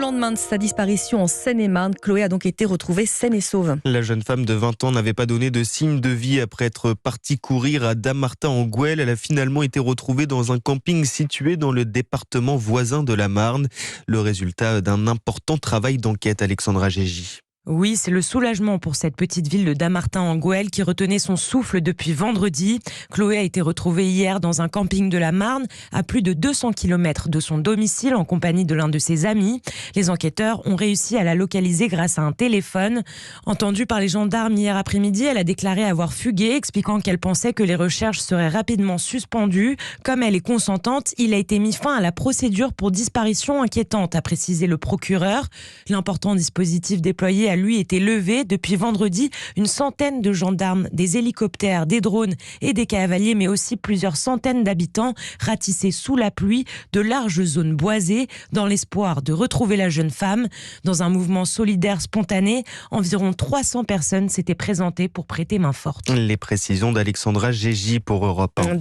lendemain de sa disparition en Seine-et-Marne, Chloé a donc été retrouvée saine et sauve. La jeune femme de 20 ans n'avait pas donné de signe de vie après être partie courir à Dammartin-en-Goële. Elle a finalement été retrouvée dans un camping situé dans le département voisin de la Marne. Le résultat d'un important travail d'enquête, Alexandra Gégy. Oui, c'est le soulagement pour cette petite ville de Dammartin-en-Goële qui retenait son souffle depuis vendredi. Chloé a été retrouvée hier dans un camping de la Marne, à plus de 200 km de son domicile, en compagnie de l'un de ses amis. Les enquêteurs ont réussi à la localiser grâce à un téléphone. Entendue par les gendarmes hier après-midi, elle a déclaré avoir fugué, expliquant qu'elle pensait que les recherches seraient rapidement suspendues. Comme elle est consentante, il a été mis fin à la procédure pour disparition inquiétante, a précisé le procureur. L'important dispositif déployé a lui été levé. Depuis vendredi, une centaine de gendarmes, des hélicoptères, des drones et des cavaliers, mais aussi plusieurs centaines d'habitants ratissaient sous la pluie de larges zones boisées dans l'espoir de retrouver la jeune femme. Dans un mouvement solidaire spontané, environ 300 personnes s'étaient présentées pour prêter main forte. Les précisions d'Alexandra Gégy pour Europe 1.